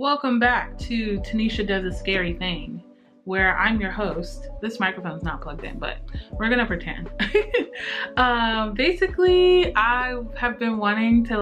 Welcome back to Tanesha Does a Scary Thing, where I'm your host. This microphone's not plugged in, but we're gonna pretend. Basically, I have been wanting to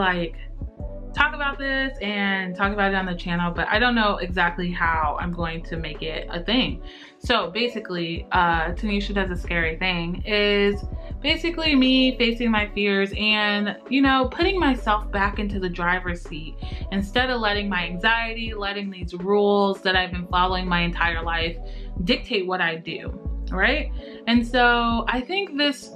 talk about this and talk about it on the channel, but I don't know exactly how I'm going to make it a thing. So basically, Tanesha Does a Scary Thing is basically me facing my fears and, you know, putting myself back into the driver's seat instead of letting my anxiety, letting these rules that I've been following my entire life dictate what I do, right? And so I think this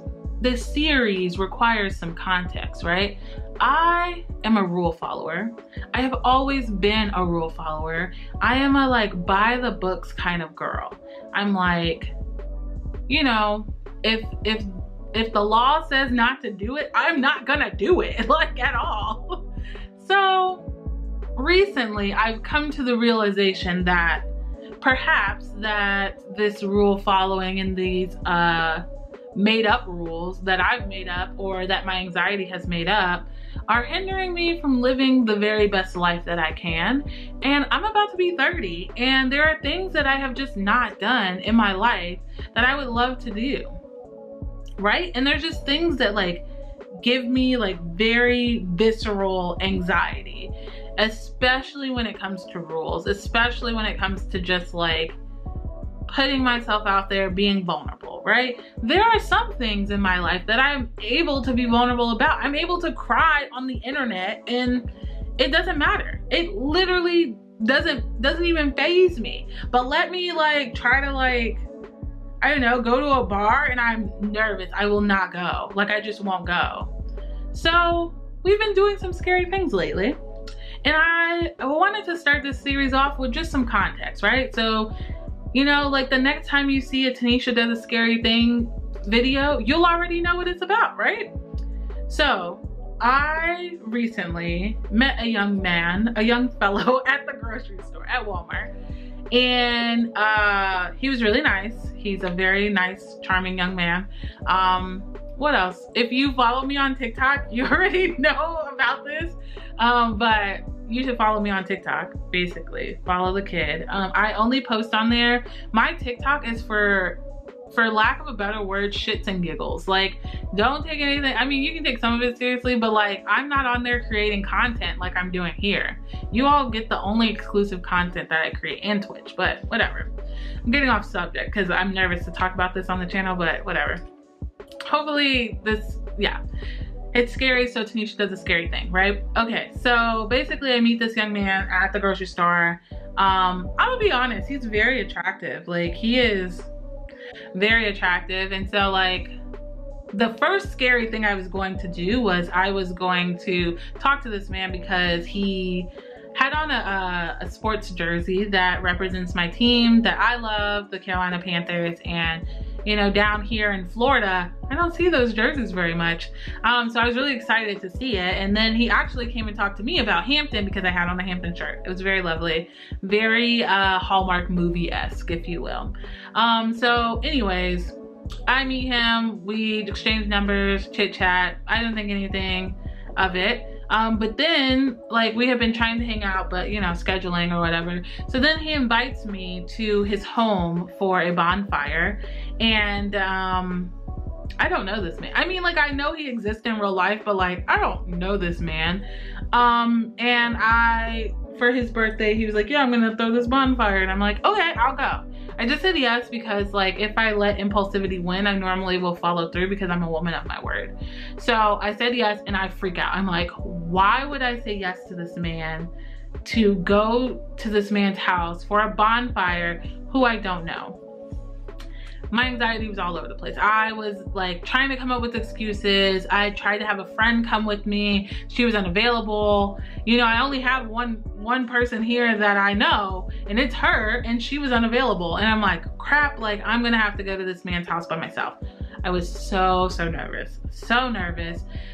series requires some context, right? I am a rule follower. I have always been a rule follower. I am a by the books kind of girl. I'm like, you know, if the law says not to do it, I'm not gonna do it, at all. So recently I've come to the realization that perhaps that this rule following and these made up rules that I've made up or that my anxiety has made up are hindering me from living the very best life that I can. And I'm about to be 30 and there are things that I have just not done in my life that I would love to do, right? And there's just things that give me very visceral anxiety, especially when it comes to rules, especially when it comes to just putting myself out there, being vulnerable, right? There are some things in my life that I'm able to be vulnerable about. I'm able to cry on the internet and it doesn't matter. It literally doesn't even faze me. But let me try to I don't know, go to a bar and I'm nervous. I will not go. I just won't go. So we've been doing some scary things lately. And I wanted to start this series off with just some context, right? So, you know, the next time you see a Tanesha Does a Scary Thing video, you'll already know what it's about, right? So I recently met a young man, a young fellow at the grocery store, at Walmart. And he was really nice. He's a very nice, charming young man. What else? If you follow me on TikTok, you already know about this. But you should follow me on TikTok, basically. Follow the kid. I only post on there. My TikTok is for lack of a better word, shits and giggles. Don't take anything. I mean, you can take some of it seriously, but I'm not on there creating content like I'm doing here. You all get the only exclusive content that I create, and Twitch, but whatever. I'm getting off subject because I'm nervous to talk about this on the channel, but whatever. Hopefully it's scary, so Tanesha does a scary thing, right? Okay, so basically I meet this young man at the grocery store. I'm gonna be honest, he's very attractive. He is very attractive. And so the first scary thing I was going to do was I was going to talk to this man because he had on a sports jersey that represents my team that I love, the Carolina Panthers. And you know, down here in Florida, I don't see those jerseys very much. So I was really excited to see it. And then he actually came and talked to me about Hampton because I had on a Hampton shirt. It was very lovely, very Hallmark movie-esque, if you will. So anyways, I meet him, we exchange numbers, chit chat. I didn't think anything of it. But then we had been trying to hang out, but you know, scheduling or whatever. So then he invites me to his home for a bonfire. And I don't know this man. I mean, I know he exists in real life, but I don't know this man. And for his birthday, he was like, yeah, I'm gonna throw this bonfire. And I'm like, okay, I'll go. I just said yes because if I let impulsivity win, I normally will follow through because I'm a woman of my word. So I said yes and I freak out. I'm like, why would I say yes to this man to go to this man's house for a bonfire who I don't know? My anxiety was all over the place. I was trying to come up with excuses. I tried to have a friend come with me. She was unavailable. You know, I only have one person here that I know, and it's her, and she was unavailable. And I'm like, crap, I'm gonna have to go to this man's house by myself. I was so nervous,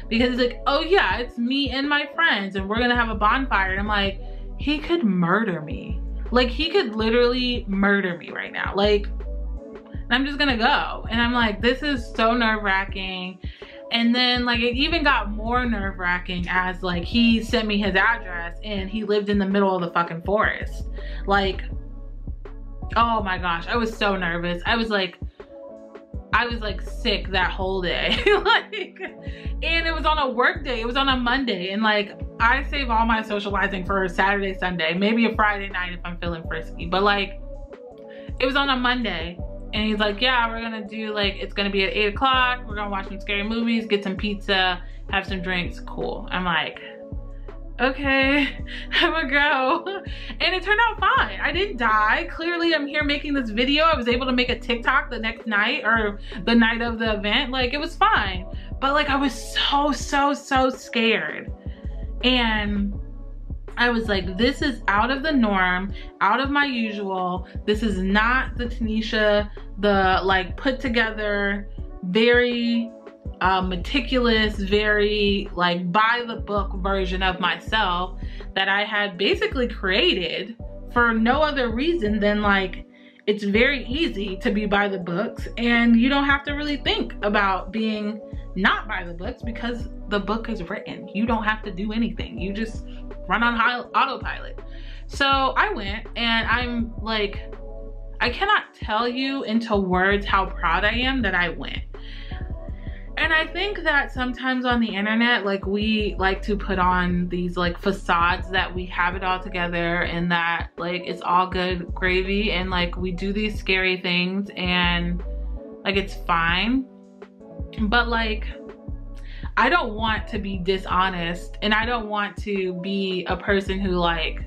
because he's like, oh yeah, it's me and my friends and we're gonna have a bonfire. And I'm like, he could murder me. He could literally murder me right now. I'm just gonna go. And I'm like, this is so nerve-wracking. And then like it even got more nerve-wracking as like he sent me his address and he lived in the middle of the fucking forest. Like, oh my gosh, I was so nervous. I was like sick that whole day. Like, and it was on a work day. It was on a Monday. And like, I save all my socializing for Saturday, Sunday, maybe a Friday night if I'm feeling frisky. But like, it was on a Monday. And he's like, yeah, we're gonna do like, it's gonna be at 8 o'clock. We're gonna watch some scary movies, get some pizza, have some drinks, cool. I'm like, okay, I'm gonna go. And it turned out fine. I didn't die. Clearly I'm here making this video. I was able to make a TikTok the next night or the night of the event. Like, it was fine. But like, I was so scared. And I was like, this is out of the norm, out of my usual. This is not the Tanesha, the like put together, very meticulous, very like by the book version of myself that I had basically created for no other reason than like, it's very easy to be by the books and you don't have to really think about being not by the books because the book is written. You don't have to do anything. You just run on autopilot. So I went and I'm like, I cannot tell you into words how proud I am that I went. And I think that sometimes on the internet, like we like to put on these like facades that we have it all together and that like it's all good gravy and like we do these scary things and like it's fine. But like, I don't want to be dishonest and I don't want to be a person who like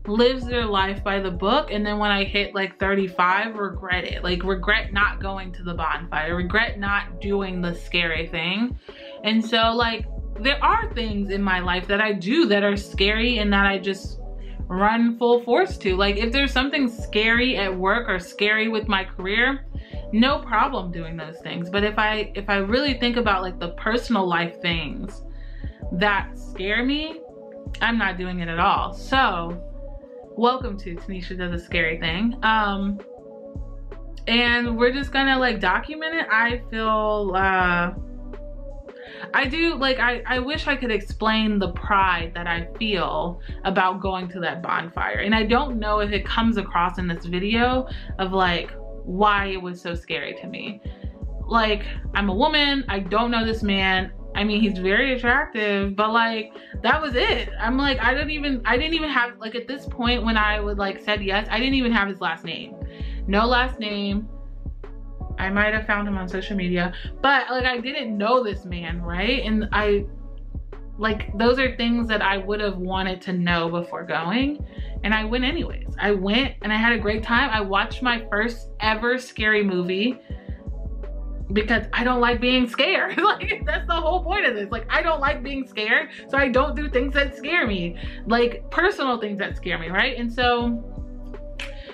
lives their life by the book and then when I hit like 35 regret it, like regret not going to the bonfire, regret not doing the scary thing. And so like there are things in my life that I do that are scary and that I just run full force to. Like if there's something scary at work or scary with my career, no problem doing those things. But if I really think about like the personal life things that scare me, I'm not doing it at all. So welcome to Tanesha Does a Scary Thing. And we're just gonna like document it. I feel, I do, like, I wish I could explain the pride that I feel about going to that bonfire. And I don't know if it comes across in this video of like, why it was so scary to me. Like, I'm a woman, I don't know this man. I mean, he's very attractive, but like, that was it. I'm like, I didn't even have, like at this point when I would like said yes, I didn't even have his last name. No last name. I might have found him on social media, but like I didn't know this man, right? And I, like, those are things that I would have wanted to know before going. And I went anyways. I went and I had a great time. I watched my first ever scary movie because I don't like being scared. Like, that's the whole point of this. Like, I don't like being scared, so I don't do things that scare me. Like, personal things that scare me, right? And so,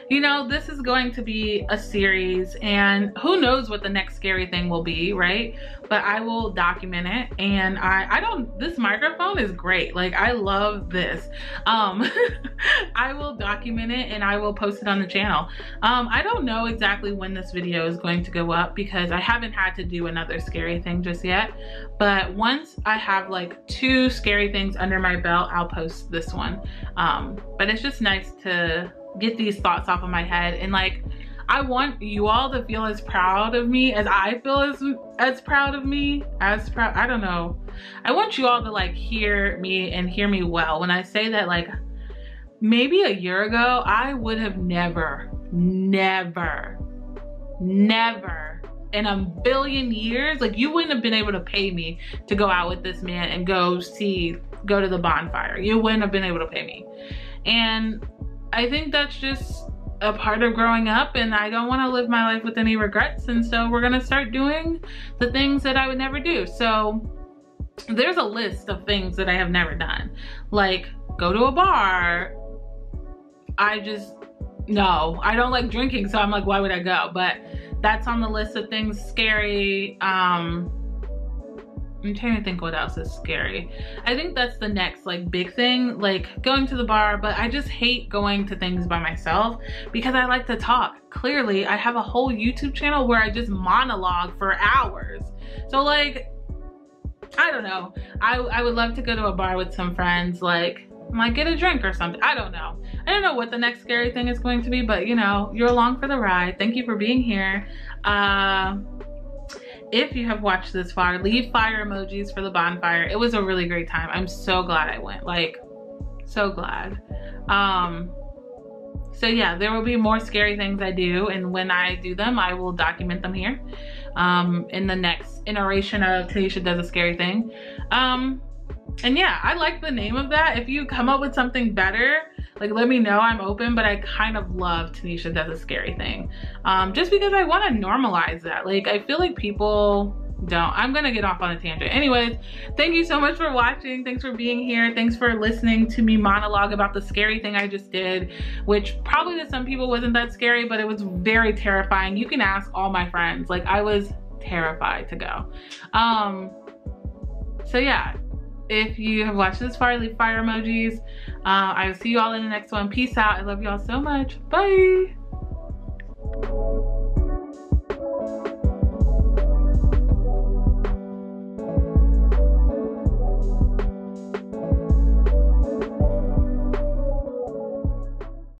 you know, this is going to be a series and who knows what the next scary thing will be, right? But I will document it. And I don't, this microphone is great. Like, I love this. I will document it and I will post it on the channel. I don't know exactly when this video is going to go up because I haven't had to do another scary thing just yet. But once I have like 2 scary things under my belt, I'll post this one. But it's just nice to get these thoughts off of my head. And like, I want you all to feel as proud of me as I feel as proud of me, I don't know. I want you all to like hear me and hear me well when I say that, like, maybe a year ago, I would have never in a billion years, like, you wouldn't have been able to pay me to go out with this man and go to the bonfire. You wouldn't have been able to pay me. And I think that's just a part of growing up, and I don't want to live my life with any regrets. And so we're gonna start doing the things that I would never do. So there's a list of things that I have never done, like go to a bar. No, I don't like drinking, so I'm like, why would I go? But that's on the list of things scary. I'm trying to think what else is scary. I think that's the next like big thing, like going to the bar. But I just hate going to things by myself because I like to talk. Clearly, I have a whole YouTube channel where I just monologue for hours. So like, I don't know. I would love to go to a bar with some friends, like get a drink or something. I don't know. I don't know what the next scary thing is going to be, but you know, you're along for the ride. Thank you for being here. If you have watched this far, leave fire emojis for the bonfire. It was a really great time. I'm so glad I went, like so glad. So yeah, there will be more scary things I do, and when I do them, I will document them here in the next iteration of Tanesha Does a Scary Thing. And yeah, I like the name of that. If you come up with something better, like let me know, I'm open, but I kind of love Tanesha Does a Scary Thing. Just because I want to normalize that. Like I feel like people don't. I'm gonna get off on a tangent. Anyways, thank you so much for watching. Thanks for being here. Thanks for listening to me monologue about the scary thing I just did, which probably to some people wasn't that scary, but it was very terrifying. You can ask all my friends. Like I was terrified to go. So yeah, if you have watched this far, leave fire emojis. I will see you all in the next one. Peace out. I love you all so much. Bye.